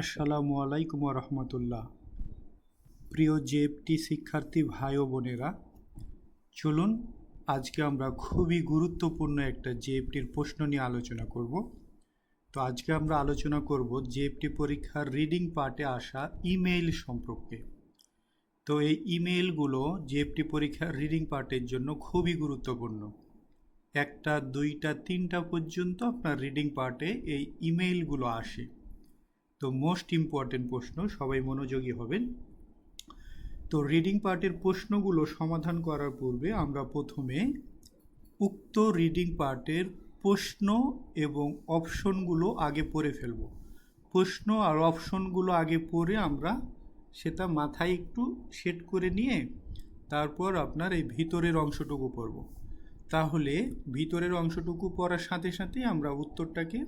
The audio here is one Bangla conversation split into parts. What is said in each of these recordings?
আসসালামু আলাইকুম রহমতুল্লাহ। প্রিয় জেএফটি শিক্ষার্থী ভাই ও বোনেরা, চলুন আজকে আমরা খুবই গুরুত্বপূর্ণ একটা জেএফটির প্রশ্ন নিয়ে আলোচনা করব। তো আজকে আমরা আলোচনা করব জেএফটি পরীক্ষার রিডিং পার্টে আসা ইমেইল সম্পর্কে। তো এই ইমেইলগুলো জেএফটি পরীক্ষার রিডিং পার্টের জন্য খুবই গুরুত্বপূর্ণ। একটা, দুইটা, তিনটা পর্যন্ত আপনার রিডিং পার্টে এই ইমেইলগুলো আসে। তো মোস্ট ইম্পর্টেন্ট প্রশ্ন, সবাই মনোযোগী হবেন। তো রিডিং পার্টের প্রশ্নগুলো সমাধান করার পূর্বে আমরা প্রথমে উক্ত রিডিং পার্টের প্রশ্ন এবং অপশনগুলো আগে পড়ে ফেলব। প্রশ্ন আর অপশনগুলো আগে পড়ে আমরা সেটা মাথায় একটু সেট করে নিয়ে তারপর আপনার এই ভিতরের অংশটুকু পড়ব। তাহলে ভিতরের অংশটুকু পড়ার সাথে সাথে আমরা উত্তরটাকে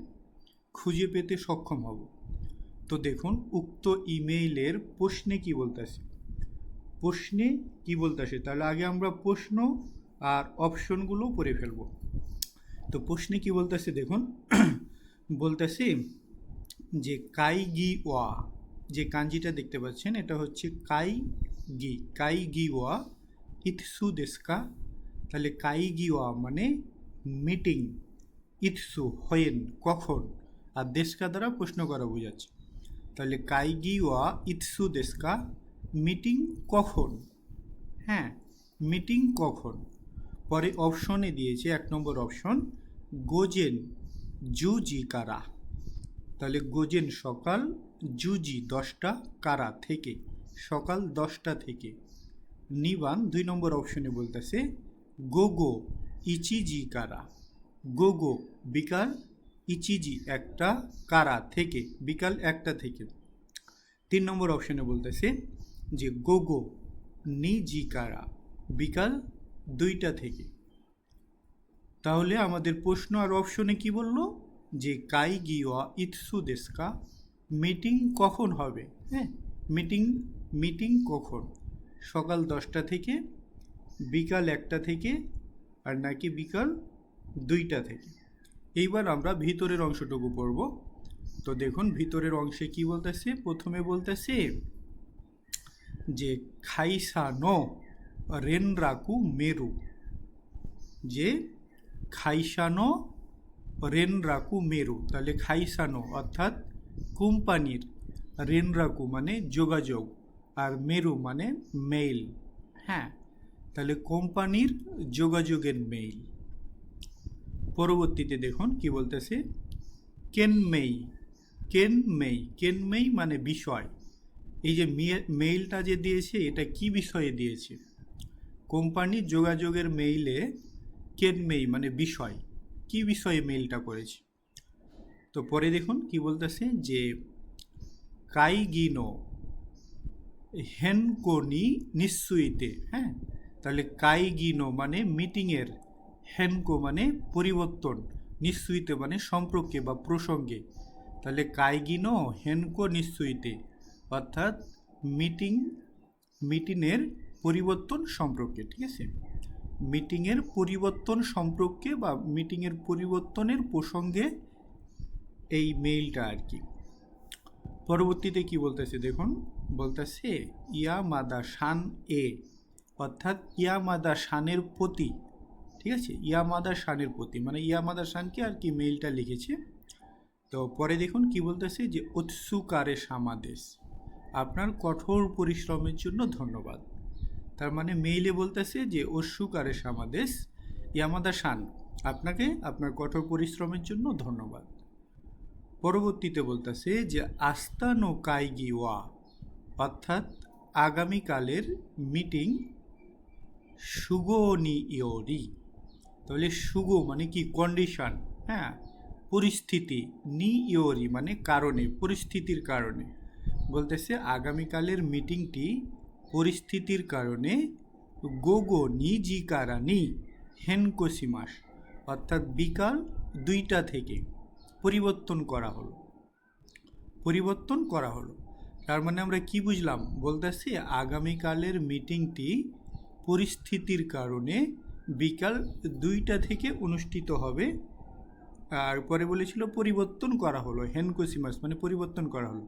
খুঁজে পেতে সক্ষম হব। তো দেখুন উক্ত ইমেইলের প্রশ্নে কি বলতেছে। তাহলে আগে আমরা প্রশ্ন আর অপশনগুলো পড়ে ফেলব। তো প্রশ্নে কি বলতেছে দেখুন, বলতেছে যে কাই গি ওয়া, যে কাঞ্জিটা দেখতে পাচ্ছেন এটা হচ্ছে কাই গি ওয়া ইৎসু দেস্কা। তাহলে কাই গি ওয়া মানে মিটিং, ইৎসু হয়েন কখন, আর দেস্কা দ্বারা প্রশ্ন করা বোঝাচ্ছে। তাহলে কাইগি ওয়া ইৎসু দেস্কা, মিটিং কখন। হ্যাঁ, মিটিং কখন। পরে অপশনে দিয়েছে 1 নম্বর অপশন গোজেন জুজি কারা। তাহলে গোজেন সকাল, জুজি 10টা, কারা থেকে, সকাল 10টা থেকে। নিবান 2 নম্বর অপশনে বলতেছে গোগো ইচিজি কারা, গোগো বিকাল, ইচিজি একটা, কারা থেকে, বিকাল 1টা থেকে। 3 নম্বর অপশনে বলতেছে যে গোগো নিজি কারা, বিকাল 2টা থেকে। তাহলে আমাদের প্রশ্ন আর অপশনে কি বলল যে কাই গিওয়া ইৎসু দেস্কা, মিটিং কখন হবে। হ্যাঁ, মিটিং কখন, সকাল 10টা থেকে, বিকাল 1টা থেকে, আর নাকি বিকাল 2টা থেকে। এইবার আমরা ভিতরের অংশটুকু পড়ব। তো দেখুন ভিতরের অংশে কি বলতেছে। প্রথমে বলতেছে যে খাইসানো রেনরাকু মেরু, যে খাইসানো রেনরাকু মেরু। তাহলে খাইসানো অর্থাৎ কোম্পানির, রেনরাকু মানে যোগাযোগ, আর মেরু মানে মেইল। হ্যাঁ, তাহলে কোম্পানির যোগাযোগের মেইল। পরবর্তীতে দেখুন কি বলতেছে কেনমেই মানে বিষয়। এই যে মেইলটা যে দিয়েছে এটা কি বিষয়ে দিয়েছে। কোম্পানি যোগাযোগের মেইলে কেনমেই মানে বিষয়, কি বিষয়ে মেইলটা করেছে। তো পরে দেখুন কি বলতেছে যে কাইগিনো হেনকোনি নিশ্চয়ইতে। হ্যাঁ, তাহলে কাইগিনো মানে মিটিংয়ের, হেনকো মানে পরিবর্তন, নিশ্চয়ইতে মানে সম্পর্কে বা প্রসঙ্গে। তাহলে কাইগিনো হেনকো নিশ্চয়ইতে অর্থাৎ মিটিংয়ের পরিবর্তন সম্পর্কে। ঠিক আছে, মিটিংয়ের পরিবর্তন সম্পর্কে বা মিটিংয়ের পরিবর্তনের প্রসঙ্গে এই মেইলটা আর কি। পরবর্তীতে কি বলতেছে দেখুন, বলতেছে ইয়ামাদা শান এ, অর্থাৎ ইয়ামাদা শানের প্রতি। ঠিক আছে, ইয়ামাদা শানের প্রতি মানে ইয়ামাদা শানকে আর কি মেইলটা লিখেছে। তো পরে দেখুন কি বলতেছে যে উৎসুকারে সামাদেশ, আপনার কঠোর পরিশ্রমের জন্য ধন্যবাদ। তার মানে মেইলে বলতেছে যে উৎসুকারে সামাদেশ ইয়ামাদা শান, আপনাকে আপনার কঠোর পরিশ্রমের জন্য ধন্যবাদ। পরবর্তীতে বলতেছে যে আস্তানো কাইগি ওয়া, অর্থাৎ আগামীকালের মিটিং সুগোনি ইয়োরি। তাহলে সুগো মানে কি কন্ডিশন, হ্যাঁ, পরিস্থিতি, নি ইয়োরি মানে কারণে, পরিস্থিতির কারণে। বলতেছে আগামীকালের মিটিংটি পরিস্থিতির কারণে গোগো নিজি কারানি হেনকোসিমাস, অর্থাৎ বিকাল 2টা থেকে পরিবর্তন করা হলো। তার মানে আমরা কি বুঝলাম, বলতেছি আগামীকালের মিটিংটি পরিস্থিতির কারণে বিকাল 2টা থেকে অনুষ্ঠিত হবে। আর পরে বলেছিল পরিবর্তন করা হলো, হেনকোসিমাস মানে পরিবর্তন করা হলো।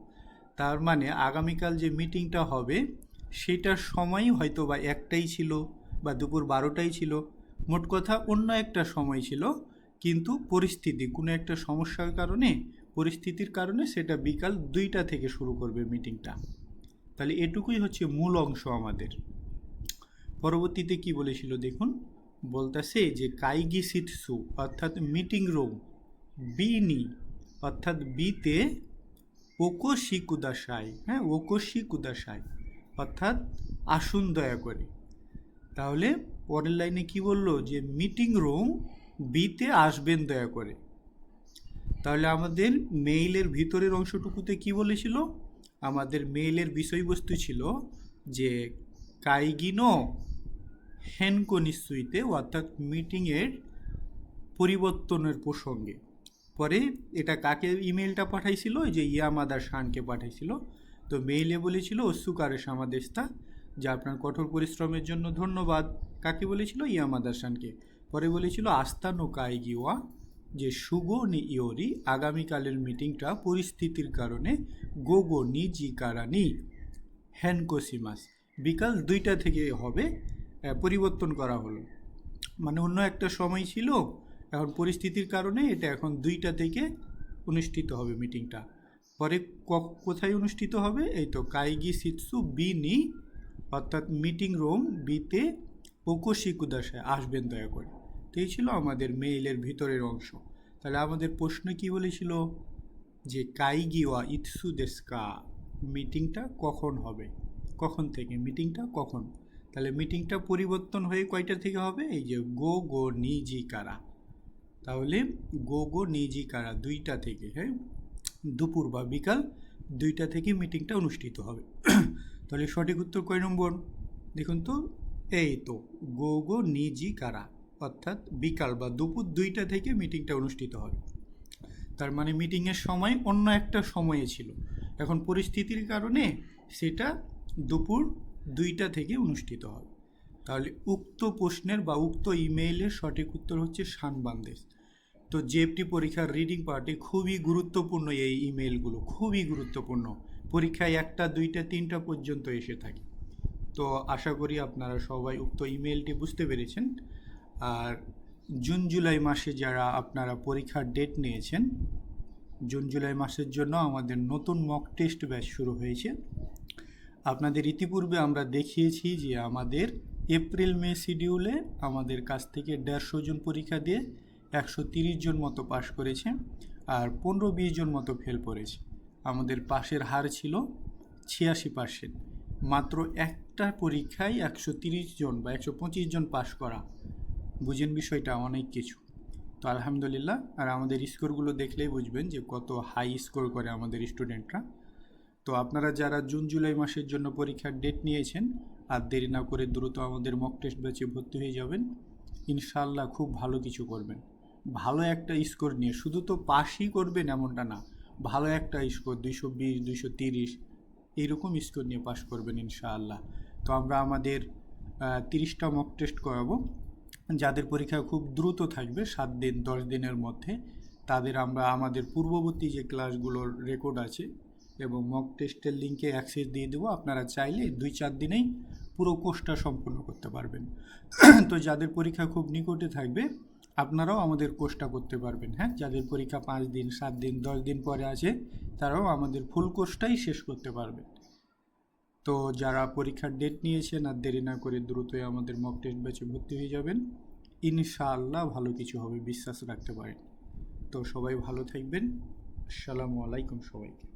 তার মানে আগামীকাল যে মিটিংটা হবে সেটার সময় হয়তো বা একটাই ছিল বা দুপুর 12টাই ছিল, মোট কথা অন্য একটা সময় ছিল, কিন্তু পরিস্থিতি কোনো একটা সমস্যার কারণে, পরিস্থিতির কারণে সেটা বিকাল 2টা থেকে শুরু করবে মিটিংটা। তাহলে এটুকুই হচ্ছে মূল অংশ আমাদের। পরবর্তীতে কি বলেছিল দেখুন, বলতেছে যে কাইগি সিটসু অর্থাৎ মিটিং রুম, বি নি অর্থাৎ বিতে ওকোশি কুদাসাই, হ্যাঁ ওকোশি কুদাসাই অর্থাৎ আসুন দয়া করে। তাহলে পরের লাইনে কি বললো, যে মিটিং রুম বিতে আসবেন দয়া করে। তাহলে আমাদের মেইলের ভিতরের অংশটুকুতে কি বলেছিল, আমাদের মেইলের বিষয়বস্তু ছিল যে কাইগিনো হেনকো নিশ্চয়তে অর্থাৎ মিটিংয়ের পরিবর্তনের প্রসঙ্গে। পরে এটা কাকে ইমেলটা পাঠাইছিল, যে ইয়ামাদা শানকে পাঠাইছিল। তো মেইলে বলেছিল অস্যুকারে সামাদেশতা, যা আপনার কঠোর পরিশ্রমের জন্য ধন্যবাদ। কাকে বলেছিল, ইয়ামাদা শানকে। পরে বলেছিল আস্তা নো কাইগিওয়া, যে সুগো নি ইয়োরি, আগামীকালের মিটিংটা পরিস্থিতির কারণে গোগো নি জিকারানি হ্যানকোসিমাস, বিকাল 2টা থেকে হবে, পরিবর্তন করা হলো। মানে অন্য একটা সময় ছিল, এখন পরিস্থিতির কারণে এটা এখন 2টা থেকে অনুষ্ঠিত হবে মিটিংটা। পরে কোথায় অনুষ্ঠিত হবে, এই তো কাইগি সিটসু বি নি অর্থাৎ মিটিং রুম বিতে ওকোশি কুদাসায় আসবেন দয়া করে। তো এই ছিল আমাদের মেইলের ভিতরের অংশ। তাহলে আমাদের প্রশ্ন কি বলেছিল, যে কাইগি ওয়া ইৎসু দেস্কা, মিটিংটা কখন হবে, কখন থেকে মিটিংটা কখন। তাহলে মিটিংটা পরিবর্তন হয়ে কয়টা থেকে হবে, এই যে গো গো নিজি কারা, তাহলে গো গো নিজি কারা 2টা থেকে, হ্যাঁ দুপুর বা বিকাল 2টা থেকে মিটিংটা অনুষ্ঠিত হবে। তাহলে সঠিক উত্তর কয় নম্বর দেখুন তো, এই তো গো গো নিজি কারা অর্থাৎ বিকাল বা দুপুর 2টা থেকে মিটিংটা অনুষ্ঠিত হবে। তার মানে মিটিংয়ের সময় অন্য একটা সময়ে ছিল, এখন পরিস্থিতির কারণে সেটা দুপুর 2টা থেকে অনুষ্ঠিত হবে। তাহলে উক্ত প্রশ্নের বা উক্ত ইমেইলের সঠিক উত্তর হচ্ছে শানবান্দেশ। তো জেএফটি পরীক্ষার রিডিং পার্টে খুবই গুরুত্বপূর্ণ এই ইমেইলগুলো, খুবই গুরুত্বপূর্ণ, পরীক্ষায় 1টা 2টা 3টা পর্যন্ত এসে থাকে। তো আশা করি আপনারা সবাই উক্ত ইমেইলটি বুঝতে পেরেছেন। আর জুন জুলাই মাসে যারা আপনারা পরীক্ষার ডেট নিয়েছেন, জুন জুলাই মাসের জন্য আমাদের নতুন মক টেস্ট ব্যাচ শুরু হয়েছে। আপনাদের ইতিপূর্বে আমরা দেখিয়েছি যে আমাদের এপ্রিল মে শিডিউলে আমাদের কাছ থেকে 150 জন পরীক্ষা দিয়ে 130 জন মতো পাশ করেছে, আর 15-20 জন মতো ফেল করেছে। আমাদের পাশের হার ছিল 86%। মাত্র একটা পরীক্ষায় 130 জন বা 125 জন পাশ করা, বুঝেন বিষয়টা অনেক কিছু। তো আলহামদুলিল্লাহ। আর আমাদের স্কোরগুলো দেখলেই বুঝবেন যে কত হাই স্কোর করে আমাদের স্টুডেন্টরা। তো আপনারা যারা জুন জুলাই মাসের জন্য পরীক্ষার ডেট নিয়েছেন, আর দেরি না করে দ্রুত আমাদের মক টেস্ট ব্যাচে ভর্তি হয়ে যাবেন। ইনশাআল্লাহ খুব ভালো কিছু করবেন, ভালো একটা স্কোর নিয়ে। শুধু তো পাসই করবেন এমনটা না, ভালো একটা স্কোর 220 230 এইরকম স্কোর নিয়ে পাস করবেন ইনশাআল্লাহ। তো আমরা আমাদের 30টা মক টেস্ট করাবো। যাদের পরীক্ষা খুব দ্রুত থাকবে 7 দিন 10 দিনের মধ্যে, তাদের আমরা আমাদের পূর্ববর্তী যে ক্লাসগুলোর রেকর্ড আছে এবং মক টেস্টের লিঙ্কে অ্যাক্সেস দিয়ে দেবো। আপনারা চাইলে 2-4 দিনেই পুরো কোর্সটা সম্পূর্ণ করতে পারবেন। তো যাদের পরীক্ষা খুব নিকটে থাকবে, আপনারাও আমাদের কোর্সটা করতে পারবেন। হ্যাঁ, যাদের পরীক্ষা 5 দিন 7 দিন 10 দিন পরে আছে, তারাও আমাদের ফুল কোর্সটাই শেষ করতে পারবেন। তো যারা পরীক্ষার ডেট নিয়েছেন, আর দেরি না করে দ্রুতই আমাদের মক টেস্ট ব্যাচে ভর্তি হয়ে যাবেন। ইনশাআল্লাহ ভালো কিছু হবে, বিশ্বাস রাখতে পারেন। তো সবাই ভালো থাকবেন। আসসালামু আলাইকুম সবাইকে।